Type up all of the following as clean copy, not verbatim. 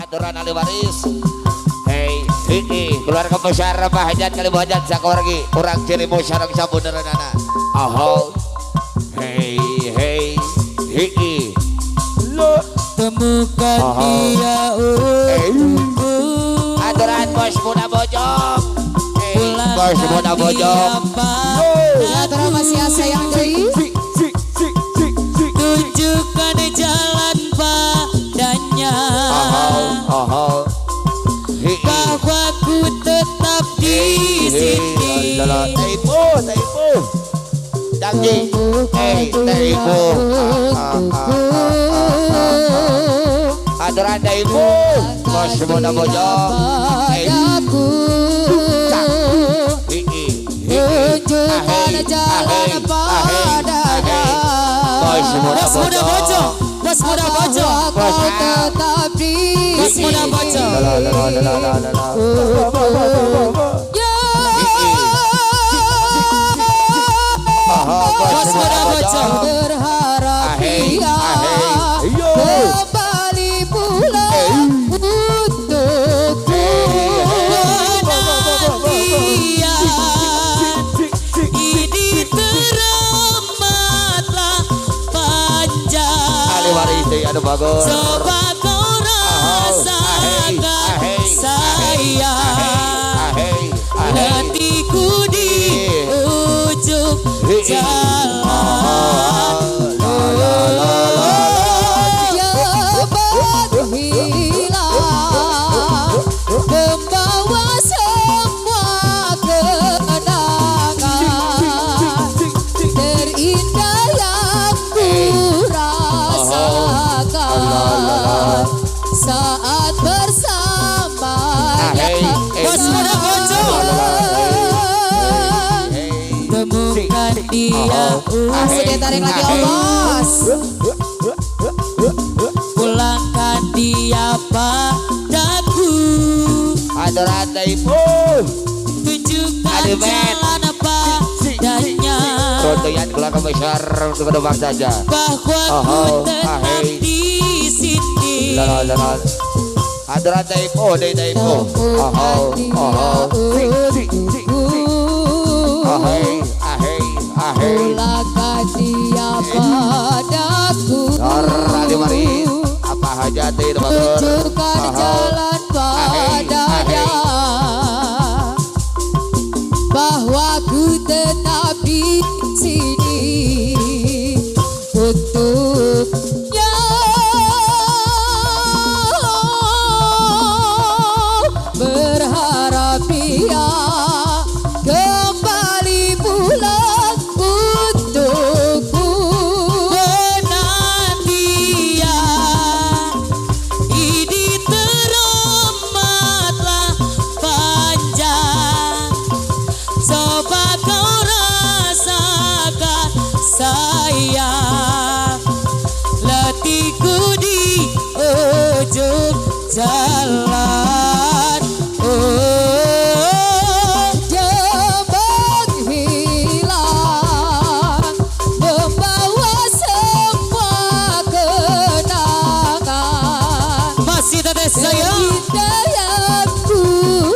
aturan ahli waris. Hei, keluarga besar Pak Hajat kali Hajat sakeluargi urang Cirimu sareng sabeneranana. Oh. Hei, lo temukan dia aturan bos muda bojong. Bos muda bojong. Aturan masih sayang deui. Tunjukkan jalan padanya bahwa ku tetap di sini. Taipu Dangji Taipu aturan Taipu bos muda bojong. Tunjukkan jalan padanya bos muda bojong. Bos muda bojong. Kau tetap di sini. Bos muda bojong. Bos muda bojong. Berharap dia kembali pulang untukku. Penantian ini teramatlah panjang. Ali waris anu bagus. Coba kau rasakan sayang hatiku di ujung jalan. Cepat hilang membawa semua kenangan terindah yang ku rasakan saat bersamanya. Bos muda bojong. Temukan dia. Masih ditarik lagi bos. Pulangkan dia padaku. Aturan Taipu Tunjukkan jalan padanya Rotoyan keluarga besar kedua saja bahwa ku tetap di sini. aturan Taipu Pulangkan dia padaku. ahli waris apa Hajat itu bagus. Tunjukkan jalan padanya bahwa ku tetap di sini untuknya. Berharap dia kembali pulang untukku. Penantian ini teramatlah panjang. Coba kau rasakan sayang letihku di ujung jalan. Cepat hilang membawa semua kenangan. Masih teteh sayang yang ku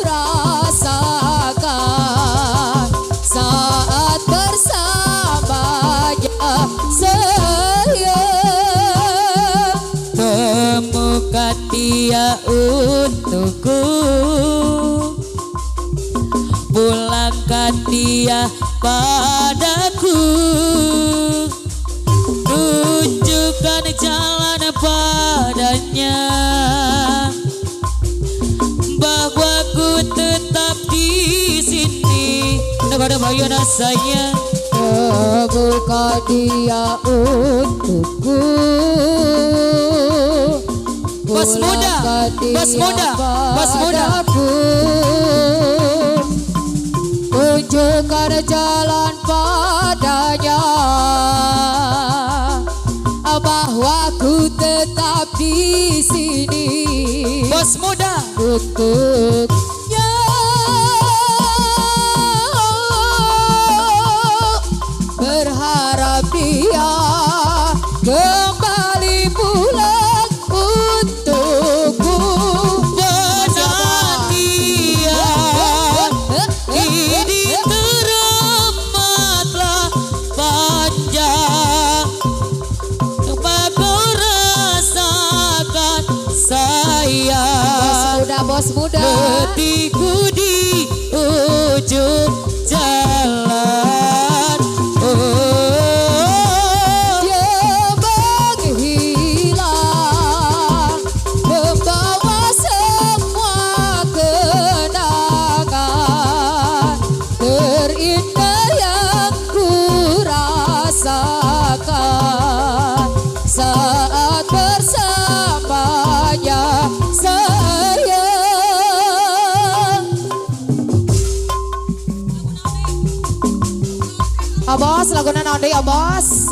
rasakan saat bersamanya sayang. Temukan dia untukku. Pulangkan dia padaku. Tunjukkan jalan padanya bahwa ku tetap di sini. Negara bayana sayang. Temukan dia untukku. Bos muda, bos muda, bos muda. Tunjukkan jalan padanya bahwa ku tetap di sini. Bos muda untuknya. Berharap dia kembali pulang untukku. bos muda. Letihku di ujung jalan. Dia menghilang, membawa semua kenangan terindah yang ku rasakan saat bersamanya sayang. Abos, laguna naon deui Abos?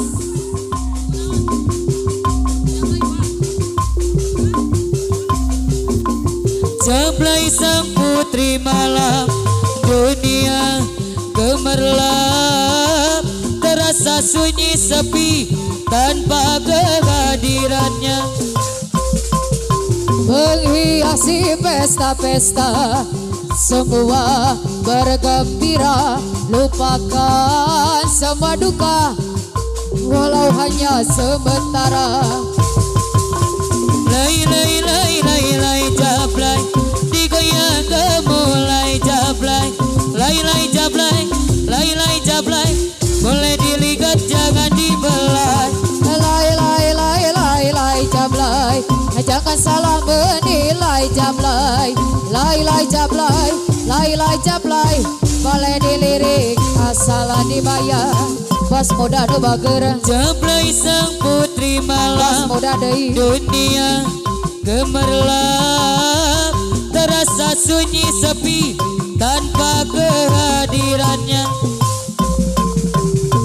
Jablay sang putri malam, dunia gemerlap, terasa sunyi sepi tanpa kehadirannya. Menghiasi pesta-pesta, semua bergembira, lupakan semua duka, walau hanya sementara. Lay lay lay lay lay jablay, digoyang gemulai jablay. Lay lay jablay, lay lay jablay, boleh dilihat jangan dibelai. Lay lay lay lay lay jablay, jangan salah menilai jablay. Lay lay jablay, lay lay jablay, boleh dilirik asalan dibayar. Bos muda nu bager, Jablay sang putri bos malam, muda deui. dunia gemerlap, terasa sunyi sepi tanpa kehadirannya.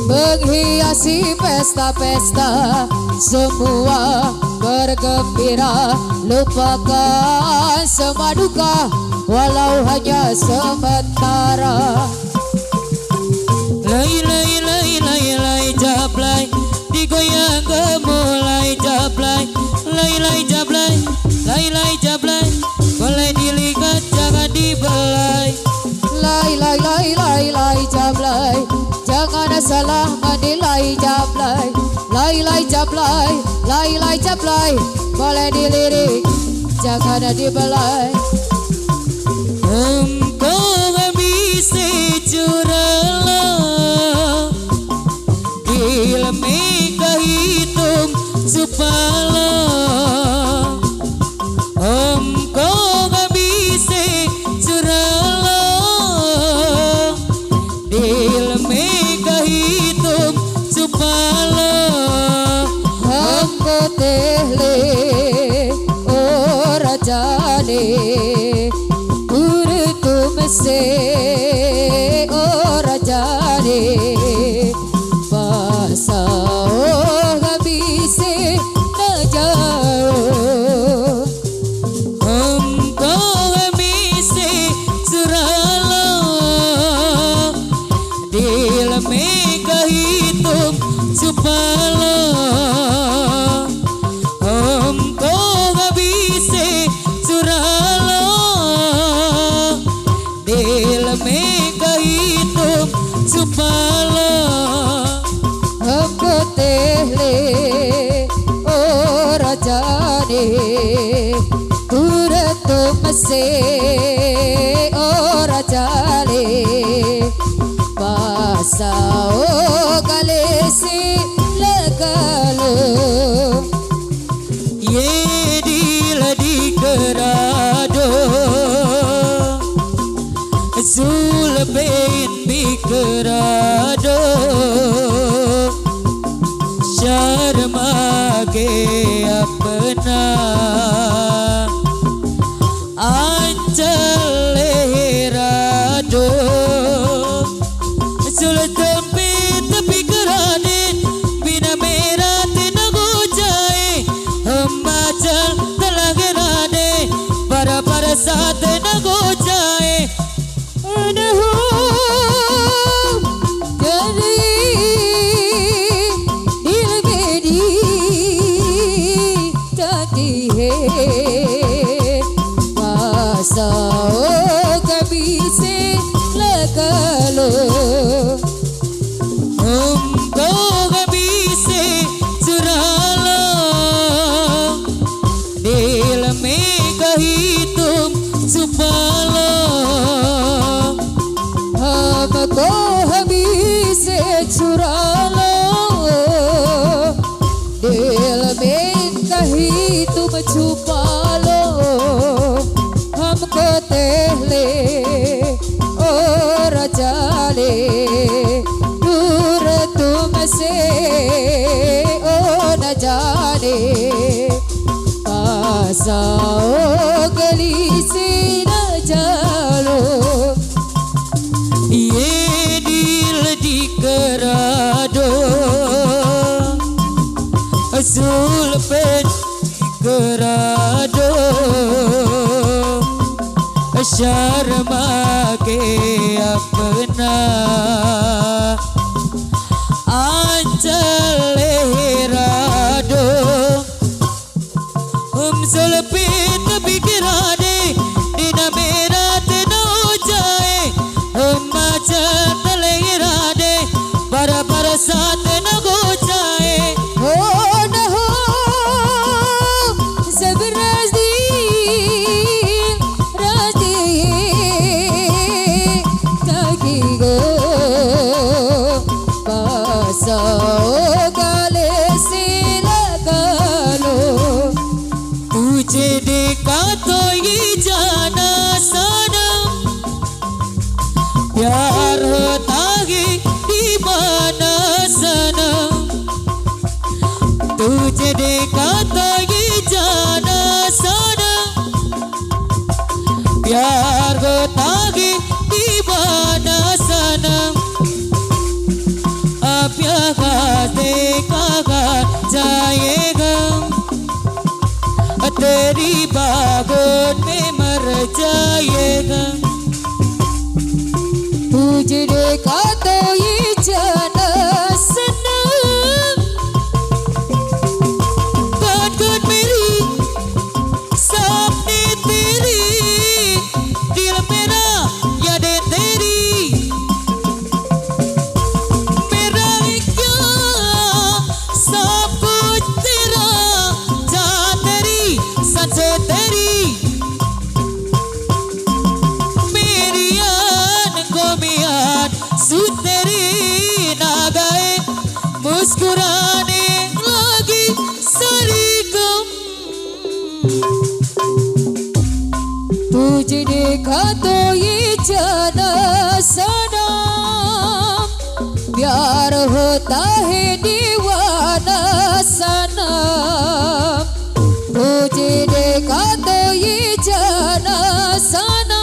Menghiasi pesta-pesta, semua bergembira, lupakan semua duka, walau hanya sementara. Lay lay lay lay lay jablay, digoyang gemulai jablay. Lay lay jablay, lay lay jablay, boleh dilihat jangan dibelai. Lay lay lay lay lay jablay, jangan salah menilai jablay. Lay lay jablay, lay lay jablay, boleh dilirik jangan dibelai. Engkau bisa curala, ilmi kehitung supala. Engkau bisa curala, ilmi kehitung supala. Angko tehle ora jane urtum se ora jane basa oh habise na jauh. Engkau bisa curala, ilmi kehitung supala. Engkau bisa curala, ilmi kehitung supala. Angko tehle ora jane urtum se ora jane basa oh galesi legalo. Ye diladi kerado, zulbein bikerado, sharma ke apna anchal leherado. Sultan pe tapi kerane, bina mera tina go jaye. Himachal telah gerade, para para saat na go jaye. Jadi dil gedi jadi he basa oh kabise legalo. Engkau bisa curala, ilmi kehitung छुपा लो हमको हमी से चुरा लो दिल में कहीं तुम छुपा लो हमको तेले और जाले दूर तुमसे ओ न जाने पास आओ गली से न चलो ये दिल dikera do Zulpen dikera do Sharma के अपना आंचल लहरा दो हम जुल्फे तभी गिरा दे दिन मेरा दिन हो जाए हम आंचल लहरा दे बराबर साथ न हो जाए हो न हो सब राज़ी ताकि गो पास आओ गले से लगा लो तुझे देखा तो ये जाना साना प्यार होता है दीवाना सना तुझे देखा तो ये जाना साना प्यार होता है दीवाना सना अब यहाँ देखा जाएगा तेरी बागों में मर जाएगा तुझे देखा तो ये जाना सनम बात कर मेरी सामने तेरी दिल मेरा यादें तेरी मेरा क्या सब कुछ तेरा जान तेरी सांसें तेरी मेरी आंखों में आंसू तेरी ना गए मुस्कुराने लगी सारी गम तुझे देखा तो ये जाना सनम प्यार होता है दीवाना सनम तुझे देखा तो ये जाना सनम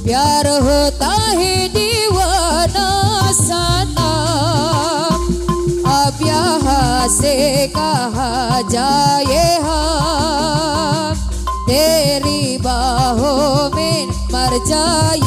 प्यार होता है दीवाना सनम अब यहाँ से कहा जाए हम तेरी बाहों में मर जाए